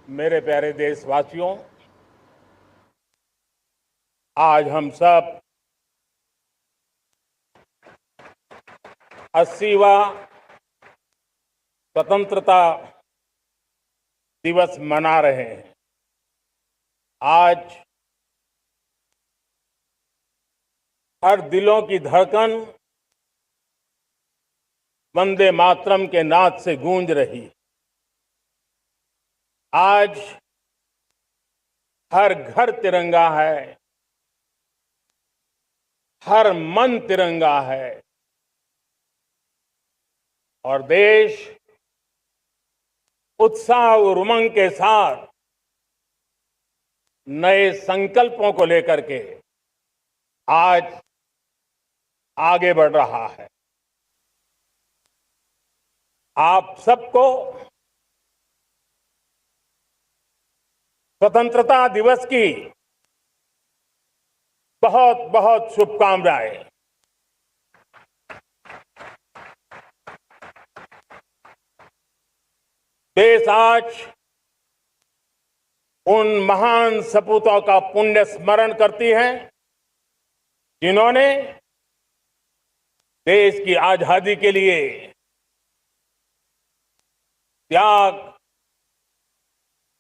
मेरे प्यारे देशवासियों, आज हम सब 80वां स्वतंत्रता दिवस मना रहे हैं। आज हर दिलों की धड़कन वंदे मातरम के नाद से गूंज रही है। आज हर घर तिरंगा है, हर मन तिरंगा है और देश उत्साह और उमंग के साथ नए संकल्पों को लेकर के आज आगे बढ़ रहा है। आप सबको स्वतंत्रता दिवस की बहुत बहुत शुभकामनाएं। देश आज उन महान सपूतों का पुण्य स्मरण करती है जिन्होंने देश की आजादी के लिए त्याग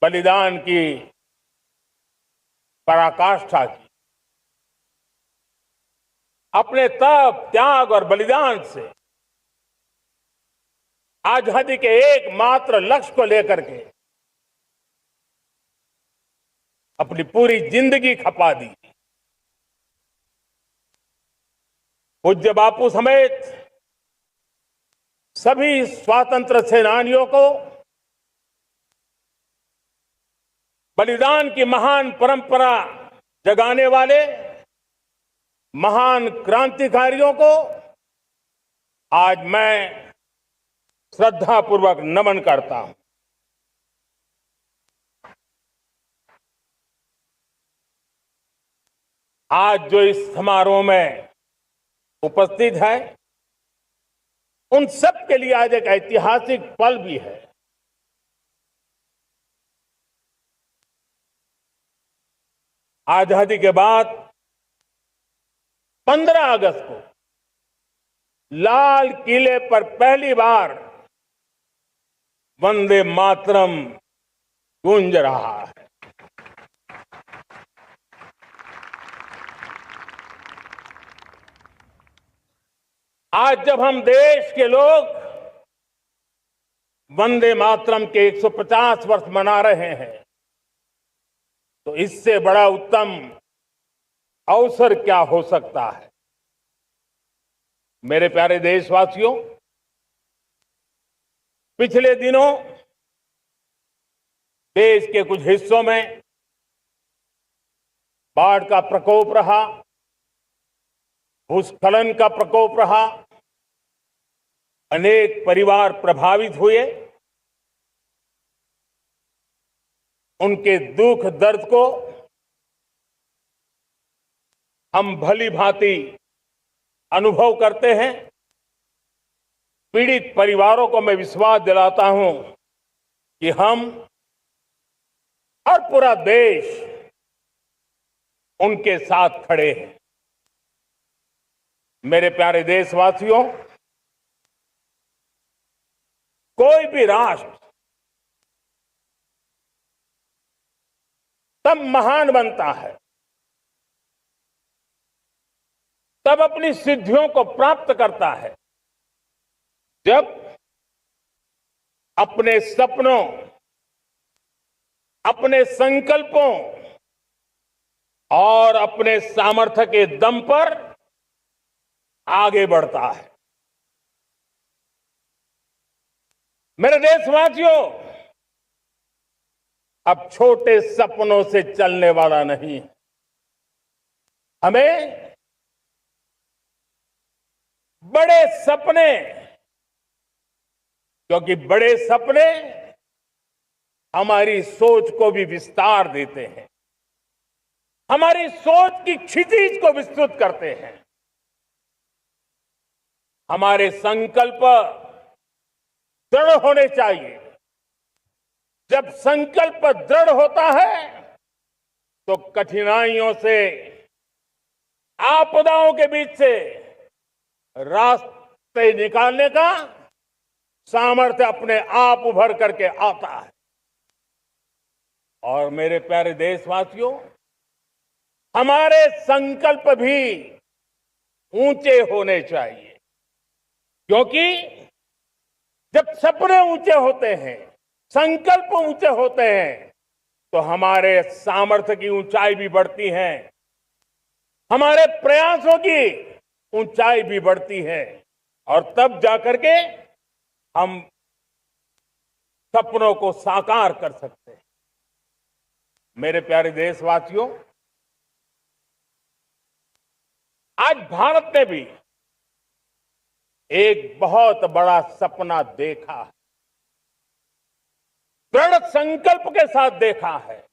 बलिदान की पराकाष्ठा की। अपने तप, त्याग और बलिदान से आजादी के एकमात्र लक्ष्य को लेकर के अपनी पूरी जिंदगी खपा दी। पूज्य बापू समेत सभी स्वातंत्र्य सेनानियों को बलिदान की महान परंपरा जगाने वाले महान क्रांतिकारियों को आज मैं श्रद्धापूर्वक नमन करता हूं। आज जो इस समारोह में उपस्थित है, उन सब के लिए आज एक ऐतिहासिक पल भी है। आजादी के बाद 15 अगस्त को लाल किले पर पहली बार वंदे मातरम गूंज रहा है। आज जब हम देश के लोग वंदे मातरम के 150 वर्ष मना रहे हैं, तो इससे बड़ा उत्तम अवसर क्या हो सकता है। मेरे प्यारे देशवासियों, पिछले दिनों देश के कुछ हिस्सों में बाढ़ का प्रकोप रहा, भूस्खलन का प्रकोप रहा, अनेक परिवार प्रभावित हुए। उनके दुख दर्द को हम भली भांति अनुभव करते हैं। पीड़ित परिवारों को मैं विश्वास दिलाता हूं कि हम और पूरा देश उनके साथ खड़े हैं। मेरे प्यारे देशवासियों, कोई भी राष्ट्र तब महान बनता है, तब अपनी सिद्धियों को प्राप्त करता है, जब अपने सपनों, अपने संकल्पों और अपने सामर्थ्य के दम पर आगे बढ़ता है। मेरे देशवासियों, अब छोटे सपनों से चलने वाला नहीं। हमें बड़े सपने, क्योंकि बड़े सपने हमारी सोच को भी विस्तार देते हैं, हमारी सोच की क्षितिज को विस्तृत करते हैं। हमारे संकल्प दृढ़ होने चाहिए, जब संकल्प दृढ़ होता है तो कठिनाइयों से, आपदाओं के बीच से रास्ते निकालने का सामर्थ्य अपने आप उभर करके आता है। और मेरे प्यारे देशवासियों, हमारे संकल्प भी ऊंचे होने चाहिए, क्योंकि जब सपने ऊंचे होते हैं, संकल्प ऊंचे होते हैं, तो हमारे सामर्थ्य की ऊंचाई भी बढ़ती है, हमारे प्रयासों की ऊंचाई भी बढ़ती है, और तब जाकर के हम सपनों को साकार कर सकते हैं। मेरे प्यारे देशवासियों, आज भारत ने भी एक बहुत बड़ा सपना देखा है, दृढ़ संकल्प के साथ देखा है।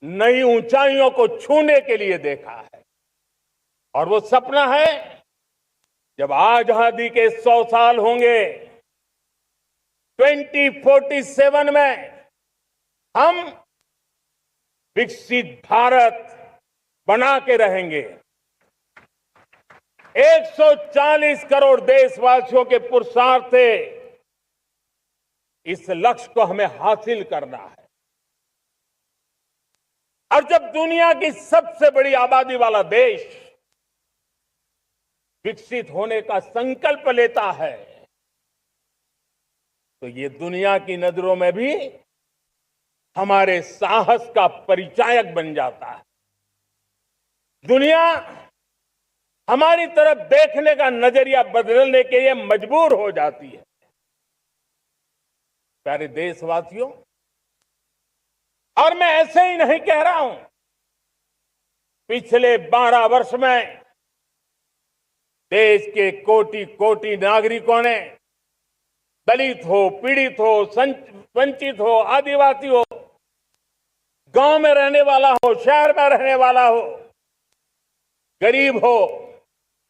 नई ऊंचाइयों को छूने के लिए देखा है, और वो सपना है जब आजादी के 100 साल होंगे, 2047 में हम विकसित भारत बना के रहेंगे। 140 करोड़ देशवासियों के पुरुषार्थ से इस लक्ष्य को हमें हासिल करना है। और जब दुनिया की सबसे बड़ी आबादी वाला देश विकसित होने का संकल्प लेता है, तो ये दुनिया की नजरों में भी हमारे साहस का परिचायक बन जाता है। दुनिया हमारी तरफ देखने का नजरिया बदलने के लिए मजबूर हो जाती है। प्यारे देशवासियों, और मैं ऐसे ही नहीं कह रहा हूं, पिछले 12 वर्ष में देश के कोटि कोटि नागरिकों ने, दलित हो, पीड़ित हो, वंचित हो, आदिवासी हो, गांव में रहने वाला हो, शहर में रहने वाला हो, गरीब हो,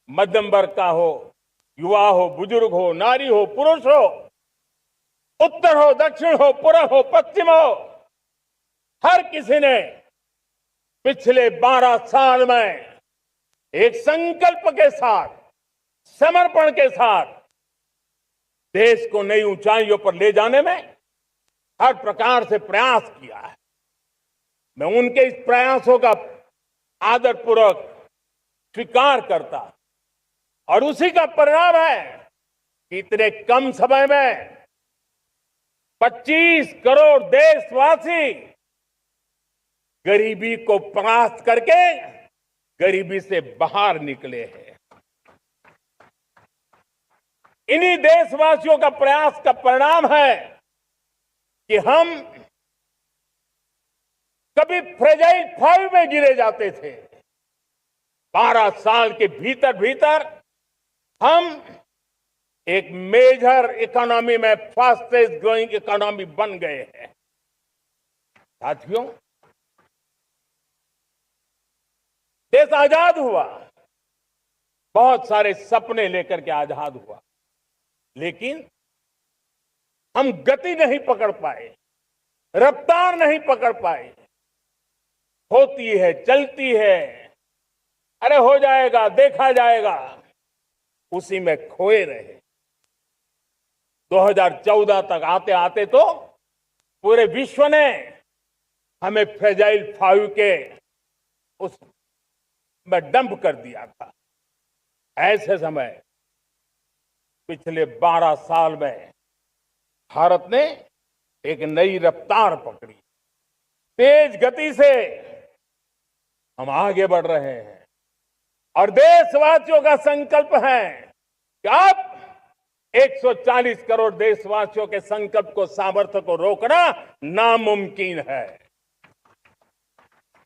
मध्यम वर्ग का हो, युवा हो, बुजुर्ग हो, नारी हो, पुरुष हो, उत्तर हो, दक्षिण हो, पूर्व हो, पश्चिम हो, हर किसी ने पिछले 12 साल में एक संकल्प के साथ, समर्पण के साथ देश को नई ऊंचाइयों पर ले जाने में हर प्रकार से प्रयास किया है। मैं उनके इस प्रयासों का आदरपूर्वक स्वीकार करता, और उसी का परिणाम है कि इतने कम समय में 25 करोड़ देशवासी गरीबी को परास्त करके गरीबी से बाहर निकले हैं। इन्हीं देशवासियों का प्रयास का परिणाम है कि हम कभी फ्रेजाइल 5 में गिरे जाते थे। 12 साल के भीतर भीतर हम एक मेजर इकोनॉमी में फास्टेस्ट ग्रोइंग इकोनॉमी बन गए हैं। साथियों, देश आजाद हुआ, बहुत सारे सपने लेकर के आजाद हुआ, लेकिन हम गति नहीं पकड़ पाए, रफ्तार नहीं पकड़ पाए। होती है, चलती है, अरे हो जाएगा, देखा जाएगा, उसी में खोए रहे। 2014 तक आते आते तो पूरे विश्व ने हमें फ्रेजाइल 5 के उस में डंप कर दिया था। ऐसे समय पिछले 12 साल में भारत ने एक नई रफ्तार पकड़ी, तेज गति से हम आगे बढ़ रहे हैं, और देशवासियों का संकल्प है कि अब 140 करोड़ देशवासियों के संकल्प को, सामर्थ्य को रोकना नामुमकिन है।